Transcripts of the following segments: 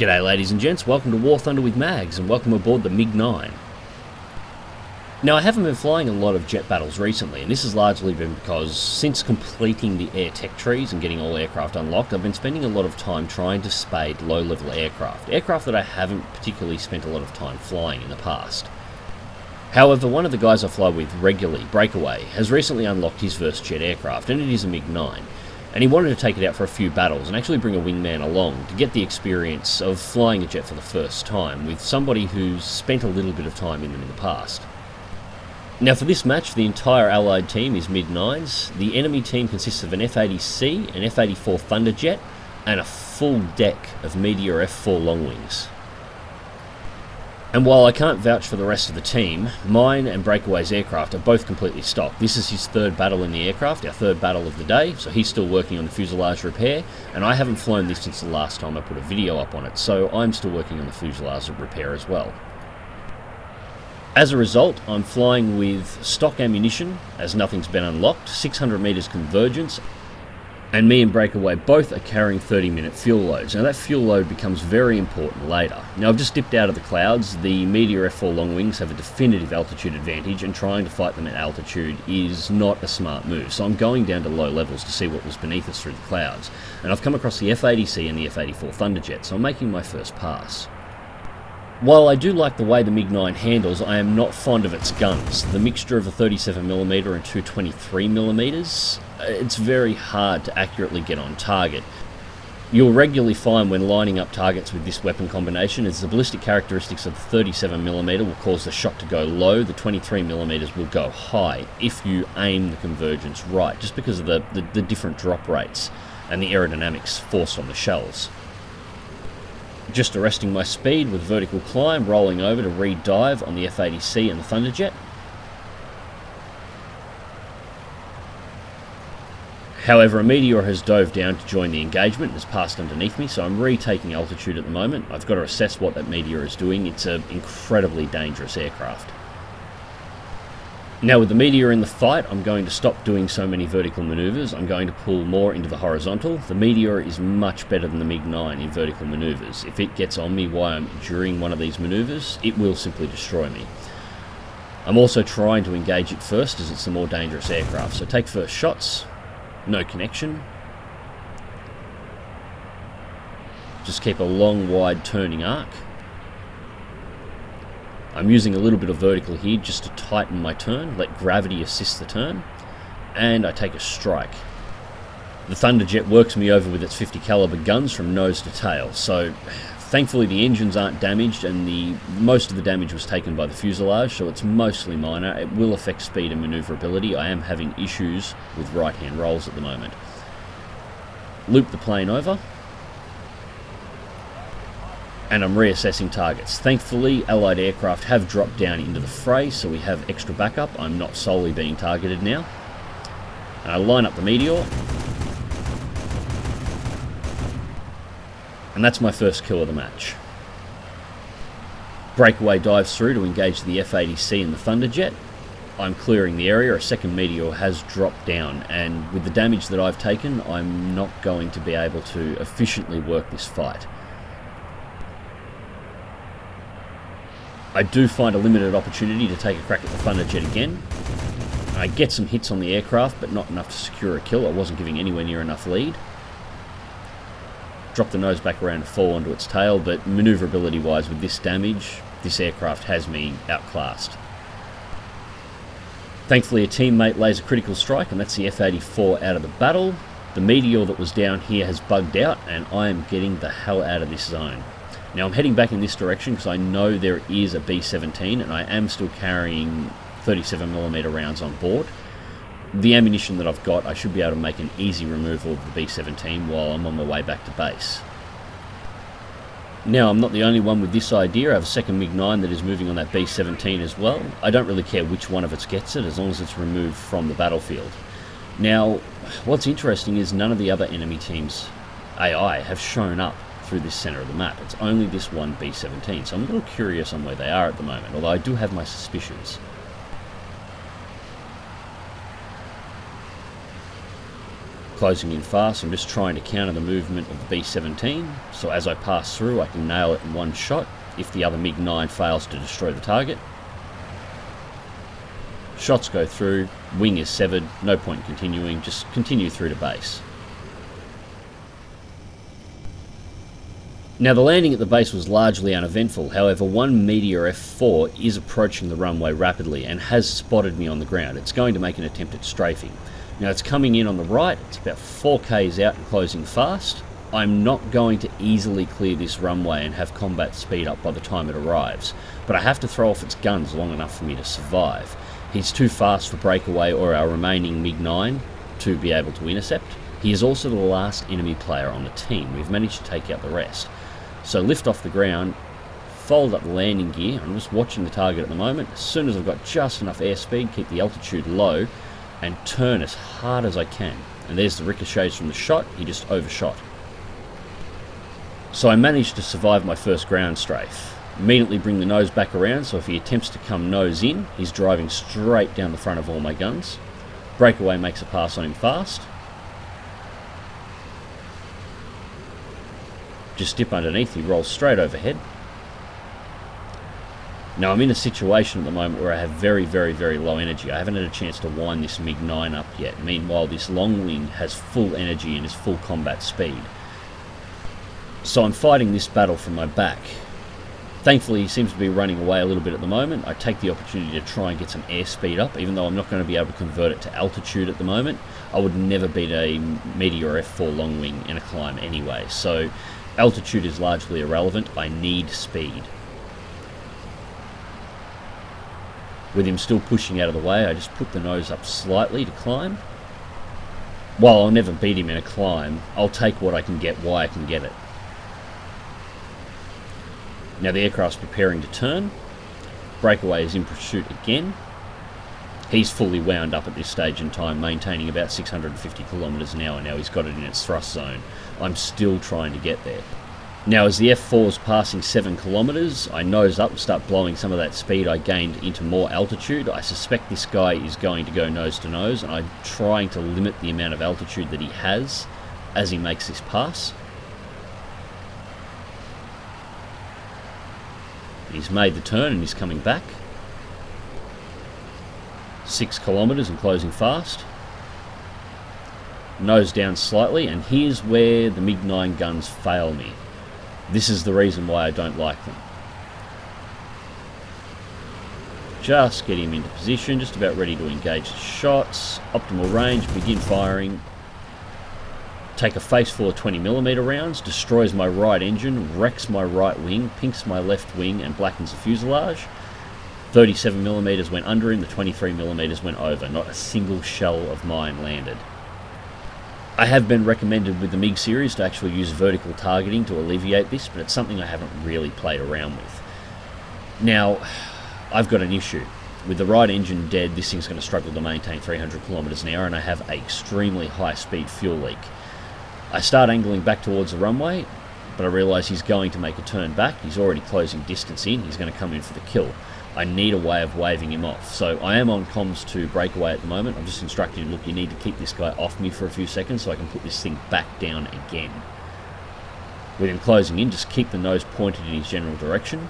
G'day ladies and gents, welcome to War Thunder with Mags and welcome aboard the MiG-9. Now I haven't been flying a lot of jet battles recently, and this has largely been because since completing the air tech trees and getting all aircraft unlocked, I've been spending a lot of time trying to spade low-level aircraft that I haven't particularly spent a lot of time flying in the past. However, one of the guys I fly with regularly, Breakaway, has recently unlocked his first jet aircraft, and it is a MiG-9. And he wanted to take it out for a few battles and actually bring a wingman along to get the experience of flying a jet for the first time with somebody who's spent a little bit of time in them in the past. Now for this match, the entire Allied team is MiG-9s. The enemy team consists of an F-80C, an F-84 Thunderjet, and a full deck of Meteor F-4 Longwings. And while I can't vouch for the rest of the team, mine and Breakaway's aircraft are both completely stocked. This is his third battle in the aircraft, our third battle of the day, so he's still working on the fuselage repair, and I haven't flown this since the last time I put a video up on it, so I'm still working on the fuselage repair as well. As a result, I'm flying with stock ammunition, as nothing's been unlocked, 600 meters convergence, and me and Breakaway both are carrying 30-minute fuel loads. Now that fuel load becomes very important later. Now I've just dipped out of the clouds. The Meteor F4 Longwings have a definitive altitude advantage, and trying to fight them at altitude is not a smart move. So I'm going down to low levels to see what was beneath us through the clouds. And I've come across the F-80C and the F-84 Thunderjet, so I'm making my first pass. While I do like the way the MiG-9 handles, I am not fond of its guns. The mixture of a 37mm and two 23mm, it's very hard to accurately get on target. You'll regularly find when lining up targets with this weapon combination is the ballistic characteristics of the 37mm will cause the shot to go low, the 23mm will go high if you aim the convergence right, just because of the different drop rates and the aerodynamics forced on the shells. Just arresting my speed with vertical climb, rolling over to re-dive on the F-80C and the Thunderjet. However, a Meteor has dove down to join the engagement and has passed underneath me, so I'm retaking altitude at the moment. I've got to assess what that Meteor is doing. It's an incredibly dangerous aircraft. Now with the Meteor in the fight, I'm going to stop doing so many vertical maneuvers. I'm going to pull more into the horizontal. The Meteor is much better than the MiG-9 in vertical maneuvers. If it gets on me while I'm during one of these maneuvers, it will simply destroy me. I'm also trying to engage it first as it's the more dangerous aircraft. So take first shots, no connection. Just keep a long, wide turning arc. I'm using a little bit of vertical here just to tighten my turn, let gravity assist the turn, and I take a strike. The Thunderjet works me over with its 50 caliber guns from nose to tail, so thankfully the engines aren't damaged and most of the damage was taken by the fuselage, so it's mostly minor. It will affect speed and maneuverability. I am having issues with right-hand rolls at the moment. Loop the plane over, and I'm reassessing targets. Thankfully, Allied aircraft have dropped down into the fray, so we have extra backup. I'm not solely being targeted now. And I line up the Meteor. And that's my first kill of the match. Breakaway dives through to engage the F-80C and the Thunderjet. I'm clearing the area. A second Meteor has dropped down, and with the damage that I've taken, I'm not going to be able to efficiently work this fight. I do find a limited opportunity to take a crack at the Thunderjet again. I get some hits on the aircraft, but not enough to secure a kill. I wasn't giving anywhere near enough lead. Drop the nose back around to fall onto its tail, but maneuverability wise with this damage, this aircraft has me outclassed. Thankfully a teammate lays a critical strike, and that's the F-84 out of the battle. The Meteor that was down here has bugged out, and I am getting the hell out of this zone. Now I'm heading back in this direction because I know there is a B-17 and I am still carrying 37mm rounds on board. The ammunition that I've got, I should be able to make an easy removal of the B-17 while I'm on my way back to base. Now I'm not the only one with this idea. I have a second MiG-9 that is moving on that B-17 as well. I don't really care which one of us gets it as long as it's removed from the battlefield. Now what's interesting is none of the other enemy teams' AI have shown up through this centre of the map. It's only this one B-17, so I'm a little curious on where they are at the moment, although I do have my suspicions. Closing in fast, I'm just trying to counter the movement of the B-17, so as I pass through I can nail it in one shot if the other MiG-9 fails to destroy the target. Shots go through, wing is severed, no point continuing, just continue through to base. Now the landing at the base was largely uneventful, however one Meteor F4 is approaching the runway rapidly and has spotted me on the ground. It's going to make an attempt at strafing. Now it's coming in on the right, it's about 4 k's out and closing fast. I'm not going to easily clear this runway and have combat speed up by the time it arrives, but I have to throw off its guns long enough for me to survive. He's too fast for breakaway or our remaining MiG-9 to be able to intercept. He is also the last enemy player on the team. We've managed to take out the rest. So lift off the ground, fold up the landing gear. I'm just watching the target at the moment. As soon as I've got just enough airspeed, keep the altitude low and turn as hard as I can. And there's the ricochets from the shot. He just overshot. So I managed to survive my first ground strafe. Immediately bring the nose back around, so if he attempts to come nose in, he's driving straight down the front of all my guns. Breakaway makes a pass on him fast. Just dip underneath, he rolls straight overhead. Now I'm in a situation at the moment where I have very, very, very low energy. I haven't had a chance to wind this MiG-9 up yet. Meanwhile, this long wing has full energy and is full combat speed. So I'm fighting this battle from my back. Thankfully, he seems to be running away a little bit at the moment. I take the opportunity to try and get some airspeed up, even though I'm not going to be able to convert it to altitude at the moment. I would never beat a Meteor F4 long wing in a climb anyway, so altitude is largely irrelevant. I need speed. With him still pushing out of the way, I just put the nose up slightly to climb. While I'll never beat him in a climb, I'll take what I can get while I can get it. Now the aircraft's preparing to turn. Breakaway is in pursuit again. He's fully wound up at this stage in time, maintaining about 650 kilometers an hour. Now he's got it in its thrust zone. I'm still trying to get there. Now as the F4 is passing 7 kilometers, I nose up and start blowing some of that speed I gained into more altitude. I suspect this guy is going to go nose to nose, and I'm trying to limit the amount of altitude that he has as he makes this pass. He's made the turn and he's coming back. 6 kilometers and closing fast. Nose down slightly, and here's where the MiG-9 guns fail me. This is the reason why I don't like them. Just get him into position, just about ready to engage the shots. Optimal range, begin firing. Take a face full of 20mm rounds, destroys my right engine, wrecks my right wing, pinks my left wing and blackens the fuselage. 37mm went under him, the 23mm went over. Not a single shell of mine landed. I have been recommended with the MiG series to actually use vertical targeting to alleviate this, but it's something I haven't really played around with. Now, I've got an issue. With the right engine dead, this thing's going to struggle to maintain 300 kilometers an hour, and I have an extremely high speed fuel leak. I start angling back towards the runway, but I realise he's going to make a turn back. He's already closing distance in. He's going to come in for the kill. I need a way of waving him off. So I am on comms to breakaway at the moment. I'm just instructing him, look, you need to keep this guy off me for a few seconds so I can put this thing back down again. With him closing in, just keep the nose pointed in his general direction.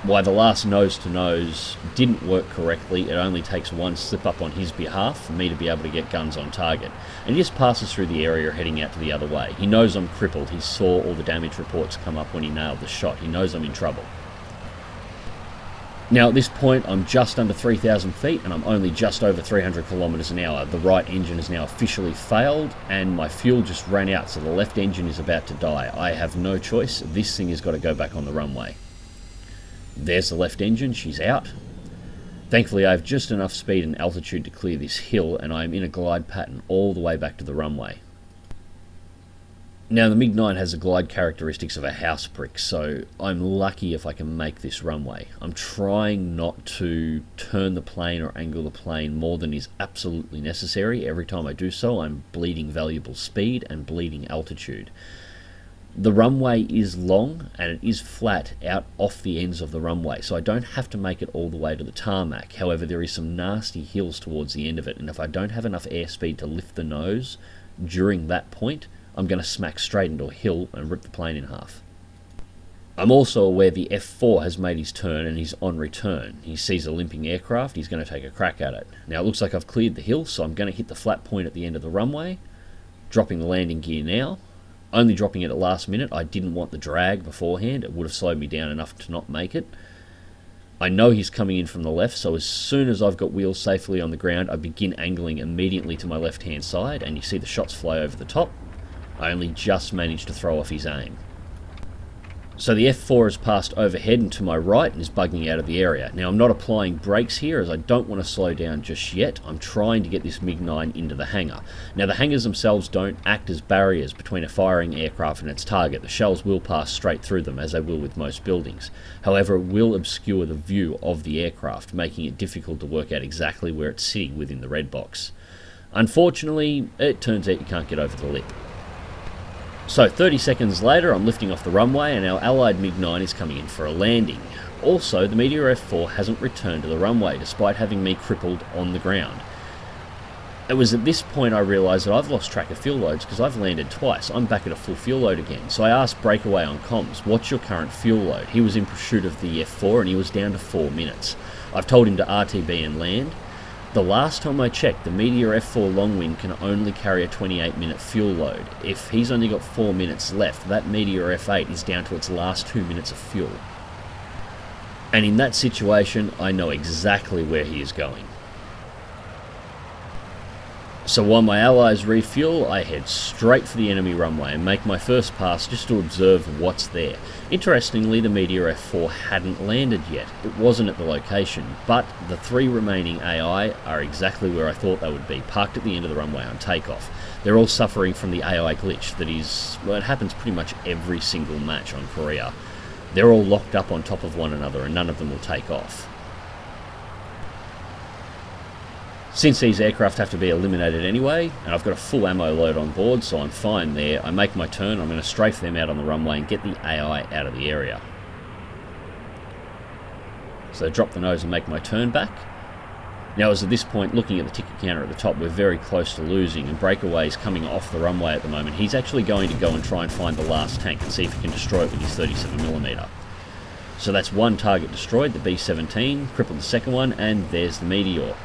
Why the last nose-to-nose didn't work correctly, it only takes one slip-up on his behalf for me to be able to get guns on target. And he just passes through the area heading out to the other way. He knows I'm crippled. He saw all the damage reports come up when he nailed the shot. He knows I'm in trouble. Now at this point I'm just under 3,000 feet and I'm only just over 300 kilometers an hour. The right engine has now officially failed and my fuel just ran out, so the left engine is about to die. I have no choice. This thing has got to go back on the runway. There's the left engine, she's out. Thankfully I have just enough speed and altitude to clear this hill, and I'm in a glide pattern all the way back to the runway. Now the MiG-9 has the glide characteristics of a house brick, so I'm lucky if I can make this runway. I'm trying not to turn the plane or angle the plane more than is absolutely necessary. Every time I do so I'm bleeding valuable speed and bleeding altitude. The runway is long and it is flat out off the ends of the runway, so I don't have to make it all the way to the tarmac. However, there is some nasty hills towards the end of it, and if I don't have enough airspeed to lift the nose during that point, I'm going to smack straight into a hill and rip the plane in half. I'm also aware the F4 has made his turn and he's on return. He sees a limping aircraft, he's going to take a crack at it. Now it looks like I've cleared the hill, so I'm going to hit the flat point at the end of the runway, dropping the landing gear now. Only dropping it at last minute. I didn't want the drag beforehand. It would have slowed me down enough to not make it. I know he's coming in from the left, so as soon as I've got wheels safely on the ground, I begin angling immediately to my left-hand side, and you see the shots fly over the top. I only just managed to throw off his aim. So the F4 has passed overhead and to my right and is bugging out of the area. Now I'm not applying brakes here as I don't want to slow down just yet. I'm trying to get this MiG-9 into the hangar. Now the hangars themselves don't act as barriers between a firing aircraft and its target. The shells will pass straight through them as they will with most buildings. However, it will obscure the view of the aircraft, making it difficult to work out exactly where it's sitting within the red box. Unfortunately, it turns out you can't get over the lip. So 30 seconds later, I'm lifting off the runway and our allied MiG-9 is coming in for a landing. Also, the Meteor F4 hasn't returned to the runway despite having me crippled on the ground. It was at this point I realised that I've lost track of fuel loads because I've landed twice. I'm back at a full fuel load again. So I asked Breakaway on comms, what's your current fuel load? He was in pursuit of the F4 and he was down to 4 minutes. I've told him to RTB and land. The last time I checked, the Meteor F4 Longwing can only carry a 28-minute fuel load. If he's only got 4 minutes left, that Meteor F8 is down to its last 2 minutes of fuel. And in that situation, I know exactly where he is going. So while my allies refuel, I head straight for the enemy runway and make my first pass just to observe what's there. Interestingly, the Meteor F4 hadn't landed yet. It wasn't at the location, but the 3 remaining AI are exactly where I thought they would be, parked at the end of the runway on takeoff. They're all suffering from the AI glitch that is, well, it happens pretty much every single match on Korea. They're all locked up on top of one another and none of them will take off. Since these aircraft have to be eliminated anyway, and I've got a full ammo load on board, so I'm fine there, I make my turn, I'm going to strafe them out on the runway and get the AI out of the area. So I drop the nose and make my turn back. Now as at this point, looking at the ticket counter at the top, we're very close to losing, and Breakaway's coming off the runway at the moment. He's actually going to go and try and find the last tank and see if he can destroy it with his 37mm. So that's one target destroyed, the B-17, crippled the second one, and there's the Meteor.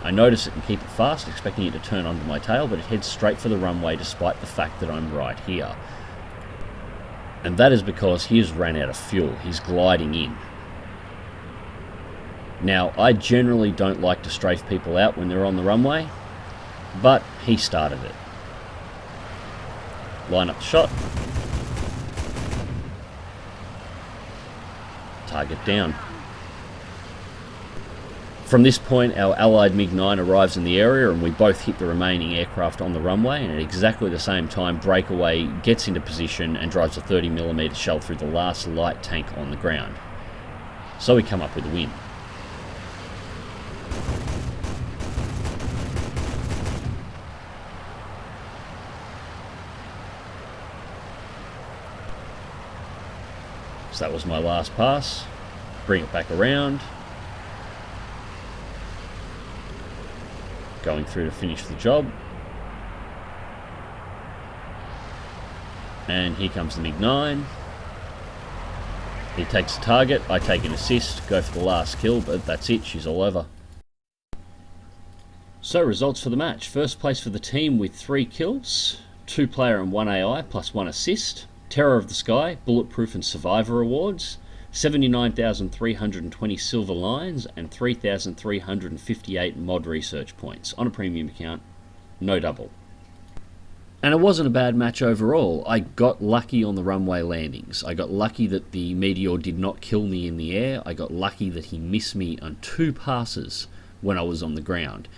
I notice it and keep it fast, expecting it to turn onto my tail, but it heads straight for the runway despite the fact that I'm right here. And that is because he has ran out of fuel. He's gliding in. Now, I generally don't like to strafe people out when they're on the runway, but he started it. Line up the shot. Target down. From this point, our allied MiG-9 arrives in the area and we both hit the remaining aircraft on the runway, and at exactly the same time, Breakaway gets into position and drives a 30mm shell through the last light tank on the ground. So we come up with a win. So that was my last pass. Bring it back around. Going through to finish the job. And here comes the MiG-9. He takes a target, I take an assist, go for the last kill, but that's it, she's all over. So results for the match. First place for the team with 3 kills, 2 player and 1 AI plus 1 assist. Terror of the Sky, Bulletproof and Survivor awards. 79,320 silver lines and 3,358 mod research points on a premium account, no double. And it wasn't a bad match overall. I got lucky on the runway landings. I got lucky that the Meteor did not kill me in the air. I got lucky that he missed me on 2 passes when I was on the ground.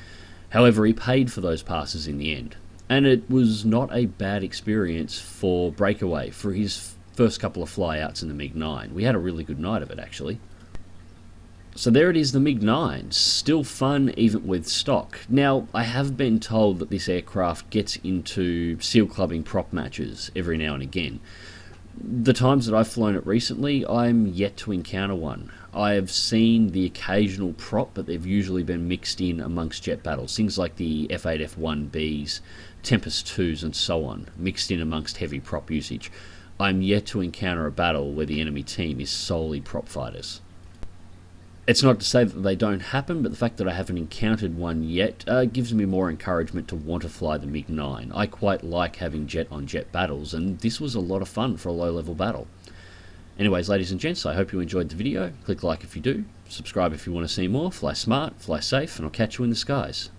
However, he paid for those passes in the end. And it was not a bad experience for Breakaway for his first couple of flyouts in the MiG-9. We had a really good night of it, actually. So there it is, the MiG-9. Still fun, even with stock. Now, I have been told that this aircraft gets into SEAL clubbing prop matches every now and again. The times that I've flown it recently, I'm yet to encounter one. I have seen the occasional prop, but they've usually been mixed in amongst jet battles. Things like the F8, F1Bs, Tempest 2s and so on, mixed in amongst heavy prop usage. I'm yet to encounter a battle where the enemy team is solely prop fighters. It's not to say that they don't happen, but the fact that I haven't encountered one yet gives me more encouragement to want to fly the MiG-9. I quite like having jet-on-jet battles, and this was a lot of fun for a low-level battle. Anyways, ladies and gents, I hope you enjoyed the video. Click like if you do, subscribe if you want to see more, fly smart, fly safe, and I'll catch you in the skies.